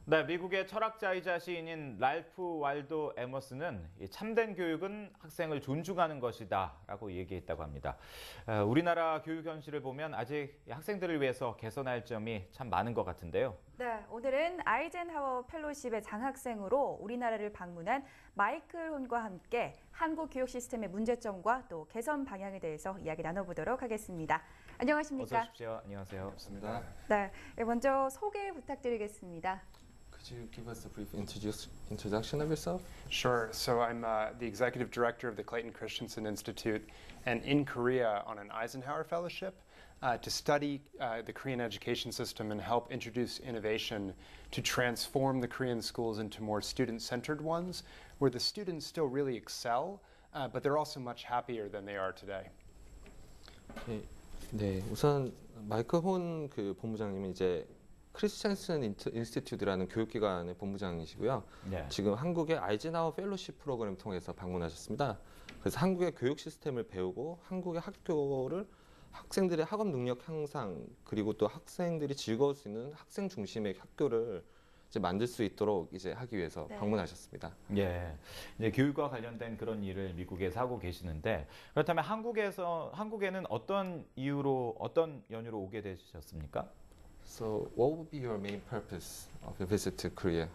네, 미국의 철학자이자 시인인 랄프 waldo 에머스는 이 참된 교육은 학생을 존중하는 것이다라고 얘기했다고 합니다. 우리나라 교육 현실을 보면 아직 학생들을 위해서 개선할 점이 참 많은 것 같은데요. 네, 오늘은 아이젠하워 펠로십의 장학생으로 우리나라를 방문한 마이클 혼과 함께 한국 교육 시스템의 문제점과 또 개선 방향에 대해서 이야기 나눠보도록 하겠습니다. 안녕하십니까? 어서 오십시오. 안녕하세요. 반갑습니다. 네, 먼저 소개 부탁드리겠습니다. Could you give us a brief introduction of yourself? Sure. So I'm the executive director of the Clayton Christensen Institute, and in Korea on an Eisenhower Fellowship to study the Korean education system and help introduce innovation to transform the Korean schools into more student-centered ones, where the students still really excel, but they're also much happier than they are today. 네, 우선 마이클 혼 그 본부장님은 이제 크리스천슨 인스티튜트라는 교육기관의 본부장이시고요. 네. 지금 한국의 아이젠하워 펠로십 프로그램을 통해서 방문하셨습니다. 그래서 한국의 교육 시스템을 배우고 한국의 학교를 학생들의 학업 능력 향상 그리고 또 학생들이 즐거울 수 있는 학생 중심의 학교를 이제 만들 수 있도록 이제 하기 위해서 네. 방문하셨습니다. 예, 이제 교육과 관련된 그런 일을 미국에서 하고 계시는데 그렇다면 한국에는 어떤 이유로 어떤 연유로 오게 되셨습니까? So, what would be your main purpose of your visit to Korea?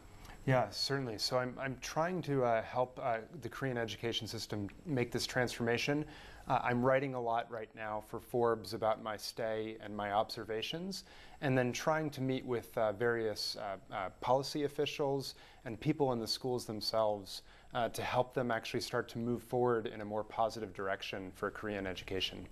Yeah, certainly. So I'm trying to help the Korean education system make this transformation. I'm writing a lot right now for Forbes about my stay and my observations, and then trying to meet with various policy officials and people in the schools themselves to help them actually start to move forward in a more positive direction for Korean education.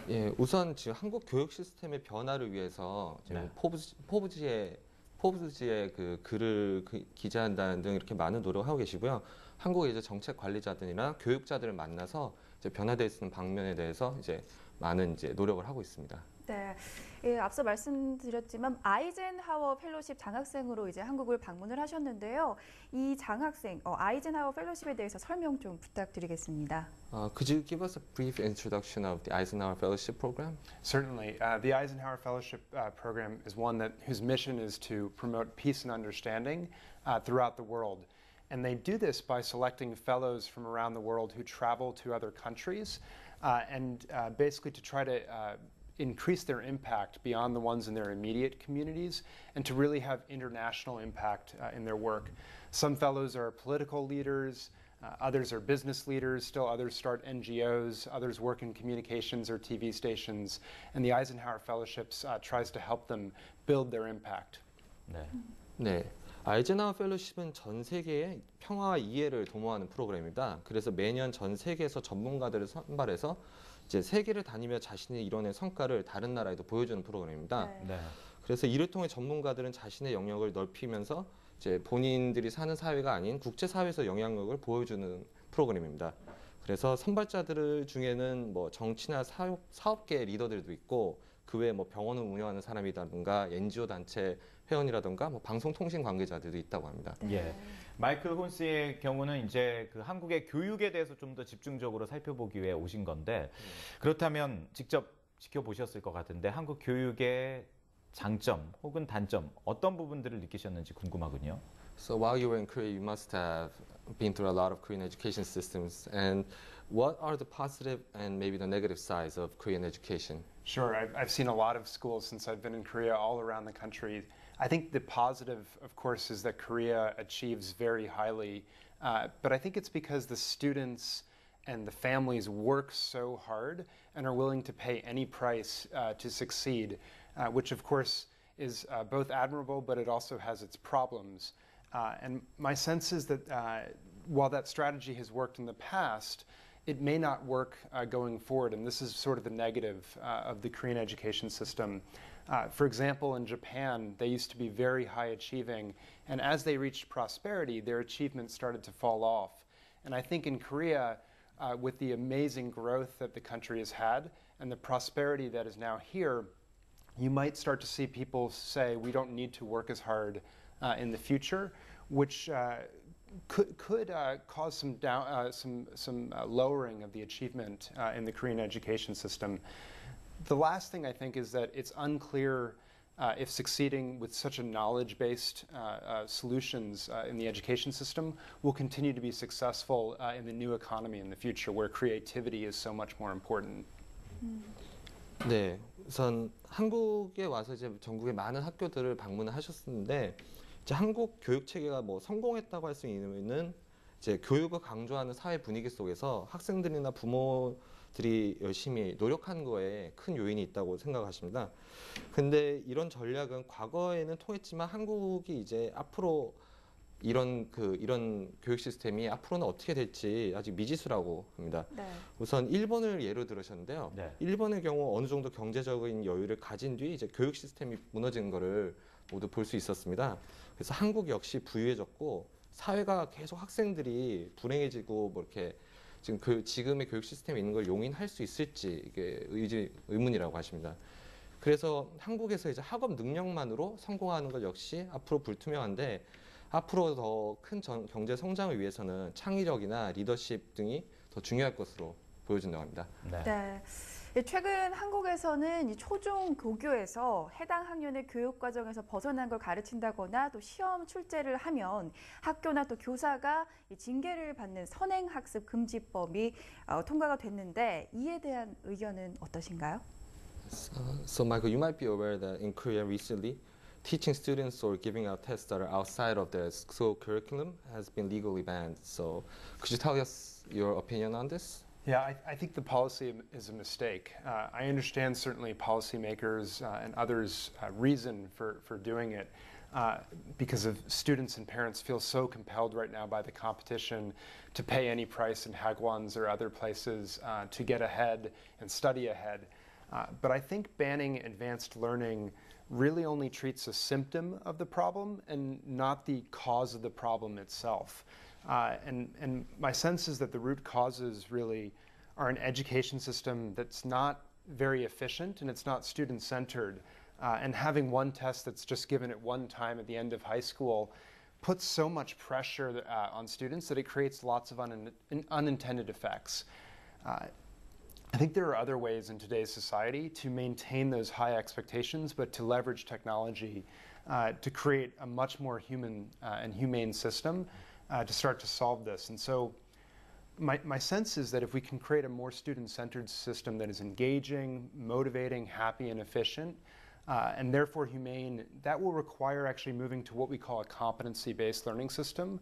예, 우선 지금 한국 교육 시스템의 변화를 위해서 지금 네. 포브즈의 그 글을 기재한다는 등 이렇게 많은 노력을 하고 계시고요. 한국의 이제 정책 관리자들이나 교육자들을 만나서 이제 변화되어 있는 방면에 대해서 이제 많은 이제 노력을 하고 있습니다. 네, 예, 앞서 말씀드렸지만 아이젠하워 펠로십 장학생으로 이제 한국을 방문을 하셨는데요. 이 장학생 아이젠하워 펠로십에 대해서 설명 좀 부탁드리겠습니다. Could you give us a brief introduction of the Eisenhower Fellowship Program? Certainly. The Eisenhower Fellowship Program is one whose mission is to promote peace and understanding throughout the world. And they do this by selecting fellows from around the world who travel to other countries and basically to try to increase their impact beyond the ones in their immediate communities and to really have international impact in their work. Some fellows are political leaders, others are business leaders, still others start NGOs, others work in communications or TV stations, and the Eisenhower Fellowships tries to help them build their impact. 네. 네. 아이젠하워 펠로십은 전 세계의 평화와 이해를 도모하는 프로그램입니다. 그래서 매년 전 세계에서 전문가들을 선발해서 이제 세계를 다니며 자신이 이뤄낸 성과를 다른 나라에도 보여주는 프로그램입니다. 네. 네. 그래서 이를 통해 전문가들은 자신의 영역을 넓히면서 이제 본인들이 사는 사회가 아닌 국제 사회에서 영향력을 보여주는 프로그램입니다. 그래서 선발자들 중에는 뭐 정치나 사업계 리더들도 있고 그 외에 뭐 병원을 운영하는 사람이라든가 NGO 단체 회원이라든가 뭐 방송통신 관계자들도 있다고 합니다. 예, 마이클 혼스의 경우는 이제 그 한국의 교육에 대해서 좀 더 집중적으로 살펴보기 위해 오신 건데 그렇다면 직접 지켜보셨을 것 같은데 한국 교육의 장점 혹은 단점 어떤 부분들을 느끼셨는지 궁금하군요. So while you were in Korea, you must have been through a lot of Korean education systems. And what are the positive and maybe the negative sides of Korean education? Sure, I've seen a lot of schools since I've been in Korea all around the country. I think the positive, of course, is that Korea achieves very highly, but I think it's because the students and the families work so hard and are willing to pay any price to succeed, which of course is both admirable, but it also has its problems. And my sense is that while that strategy has worked in the past, it may not work going forward, and this is sort of the negative of the Korean education system. For example, in Japan, they used to be very high achieving, and as they reached prosperity, their achievements started to fall off. And I think in Korea, with the amazing growth that the country has had and the prosperity that is now here, you might start to see people say, we don't need to work as hard in the future, which could cause some lowering of the achievement in the Korean education system. The last thing I think is that it's unclear if succeeding with such a knowledge-based solutions in the education system will continue to be successful in the new economy in the future, where creativity is so much more important. 네, 우선 한국에 와서 이제 전국의 많은 학교들을 방문을 하셨는데 이제 한국 교육 체계가 뭐 성공했다고 할 수 있는 이제 교육을 강조하는 사회 분위기 속에서 학생들이나 부모들이 열심히 노력한 거에 큰 요인이 있다고 생각하십니다. 근데 이런 전략은 과거에는 통했지만 한국이 이제 앞으로 이런 교육 시스템이 앞으로는 어떻게 될지 아직 미지수라고 합니다. 네. 우선 일본을 예로 들으셨는데요. 네. 일본의 경우 어느 정도 경제적인 여유를 가진 뒤 이제 교육 시스템이 무너지는 거를 모두 볼 수 있었습니다. 그래서 한국 역시 부유해졌고 사회가 계속 학생들이 불행해지고 뭐 이렇게 지금 지금의 교육 시스템에 있는 걸 용인할 수 있을지 이게 의문이라고 하십니다. 그래서 한국에서 이제 학업 능력만으로 성공하는 것 역시 앞으로 불투명한데 앞으로 더 큰 경제 성장을 위해서는 창의력이나 리더십 등이 더 중요할 것으로 보여진다고 합니다. 네. 네. 최근 한국에서는 이 초중 고교에서 해당 학년의 교육 과정에서 벗어난 걸 가르친다거나 또 시험 출제를 하면 학교나 또 교사가 이 징계를 받는 선행학습 금지법이 통과가 됐는데 이에 대한 의견은 어떠신가요? So Michael, you might be aware that in Korea recently, teaching students or giving out tests that are outside of the school curriculum has been legally banned. So could you tell us your opinion on this? Yeah, I think the policy is a mistake. I understand certainly policymakers and others' reason for doing it because of students and parents feel so compelled right now by the competition to pay any price in hagwons or other places to get ahead and study ahead. But I think banning advanced learning really only treats a symptom of the problem and not the cause of the problem itself. And my sense is that the root causes really are an education system that's not very efficient and it's not student-centered. And having one test that's just given at one time at the end of high school puts so much pressure on students that it creates lots of unintended effects. I think there are other ways in today's society to maintain those high expectations, but to leverage technology to create a much more human and humane system to start to solve this. And so my sense is that if we can create a more student-centered system that is engaging, motivating, happy, and efficient, and therefore humane, that will require actually moving to what we call a competency-based learning system,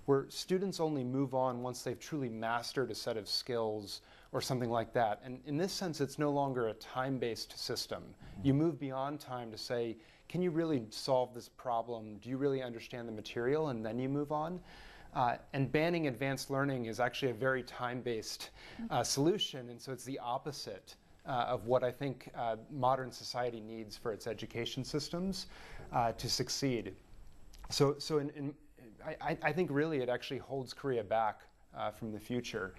where students only move on once they've truly mastered a set of skills or something like that. And in this sense, it's no longer a time-based system. You move beyond time to say, can you really solve this problem? Do you really understand the material? And then you move on. And banning advanced learning is actually a very time-based solution. And so it's the opposite of what I think modern society needs for its education systems to succeed. So I think really it actually holds Korea back from the future.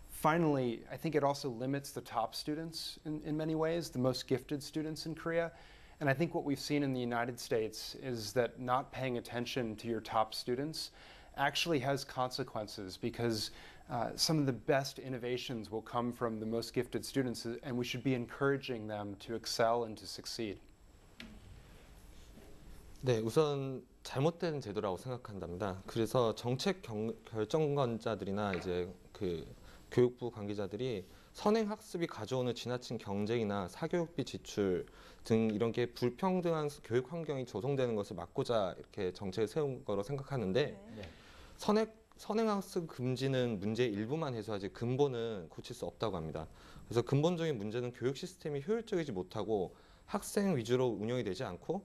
Finally, I think it also limits the top students in many ways, the most gifted students in Korea. And I think what we've seen in the United States is that not paying attention to your top students actually has consequences because some of the best innovations will come from the most gifted students, and we should be encouraging them to excel and to succeed. 네, 우선 잘못된 제도라고 생각한답니다. 그래서 정책 결정권자들이나 이제 교육부 관계자들이 선행 학습이 가져오는 지나친 경쟁이나 사교육비 지출 등 이런 게 불평등한 교육 환경이 조성되는 것을 막고자 이렇게 정책을 세운 거로 생각하는데 네. 선행 학습 금지는 문제의 일부만 해소하지 근본은 고칠 수 없다고 합니다. 그래서 근본적인 문제는 교육 시스템이 효율적이지 못하고 학생 위주로 운영이 되지 않고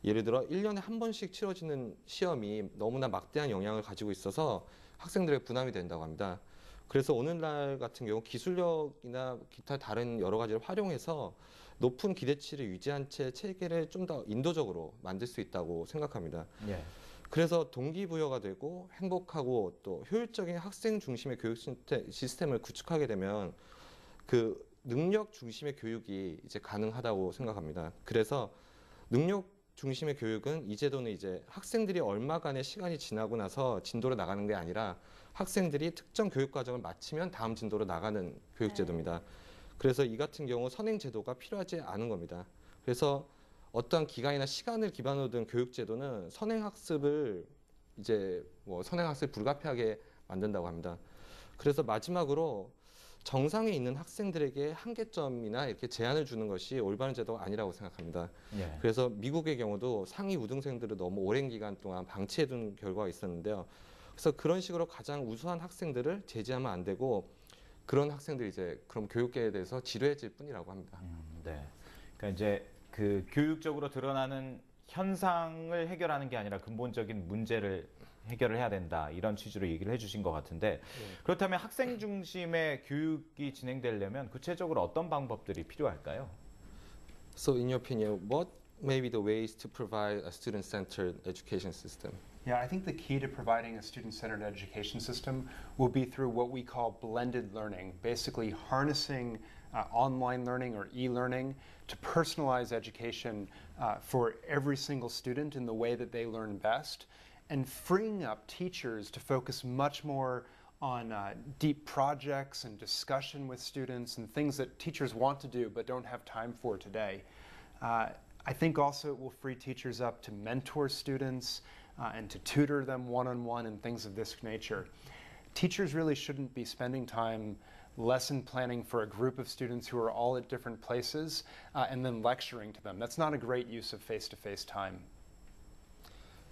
예를 들어 1년에 한 번씩 치러지는 시험이 너무나 막대한 영향을 가지고 있어서 학생들의 부담이 된다고 합니다. 그래서 오늘날 같은 경우 기술력이나 기타 다른 여러 가지를 활용해서 높은 기대치를 유지한 채 체계를 좀 더 인도적으로 만들 수 있다고 생각합니다. 예. 그래서 동기부여가 되고 행복하고 또 효율적인 학생 중심의 교육 시스템을 구축하게 되면 그 능력 중심의 교육이 이제 가능하다고 생각합니다. 그래서 능력 중심의 교육은 이 제도는 이제 학생들이 얼마간의 시간이 지나고 나서 진도로 나가는 게 아니라 학생들이 특정 교육 과정을 마치면 다음 진도로 나가는 교육 제도입니다. 그래서 이 같은 경우 선행 제도가 필요하지 않은 겁니다. 그래서 어떤 기간이나 시간을 기반으로 둔 교육 제도는 선행학습을 이제 뭐 선행학습 불가피하게 만든다고 합니다. 그래서 마지막으로 정상에 있는 학생들에게 한계점이나 이렇게 제한을 주는 것이 올바른 제도가 아니라고 생각합니다. 예. 그래서 미국의 경우도 상위 우등생들을 너무 오랜 기간 동안 방치해둔 결과가 있었는데요. 그래서 그런 식으로 가장 우수한 학생들을 제지하면 안 되고 그런 학생들이 이제 그럼 교육계에 대해서 지루해질 뿐이라고 합니다. 네. 그러니까 이제 그 교육적으로 드러나는 현상을 해결하는 게 아니라 근본적인 문제를 해결을 해야 된다. 이런 취지로 얘기를 해주신 것 같은데 그렇다면 학생 중심의 교육이 진행되려면 구체적으로 어떤 방법들이 필요할까요? So in your opinion, what may be the ways to provide a student-centered education system? Yeah, I think the key to providing a student-centered education system will be through what we call blended learning, basically harnessing online learning or e-learning to personalize education for every single student in the way that they learn best, and freeing up teachers to focus much more on deep projects and discussion with students and things that teachers want to do but don't have time for today. I think also it will free teachers up to mentor students and to tutor them one-on-one and things of this nature. Teachers really shouldn't be spending time lesson planning for a group of students who are all at different places and then lecturing to them. That's not a great use of face-to-face time.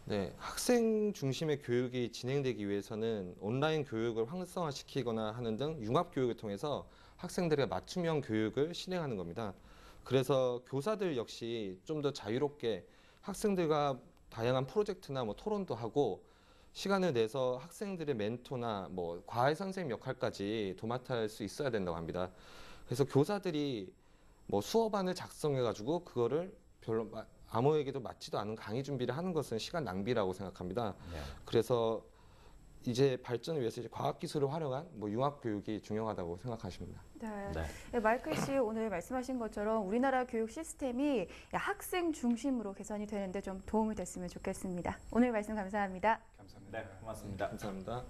네, 학생 중심의 교육이 진행되기 위해서는 온라인 교육을 활성화시키거나 하는 등 융합 교육을 통해서 학생들의 맞춤형 교육을 실행하는 겁니다. 그래서 교사들 역시 좀 더 자유롭게 학생들과 다양한 프로젝트나 뭐 토론도 하고 시간을 내서 학생들의 멘토나 뭐 과외 선생님 역할까지 도맡아 할 수 있어야 된다고 합니다. 그래서 교사들이 뭐 수업안을 작성해가지고 그거를 별로 아무에게도 맞지도 않은 강의 준비를 하는 것은 시간 낭비라고 생각합니다. 네. 그래서 이제 발전을 위해서 이제 과학기술을 활용한 뭐 융합 교육이 중요하다고 생각하십니다. 네. 네. 네, 마이클 씨 오늘 말씀하신 것처럼 우리나라 교육 시스템이 학생 중심으로 개선이 되는데 좀 도움이 됐으면 좋겠습니다. 오늘 말씀 감사합니다. 감사합니다. 네, 고맙습니다. 감사합니다.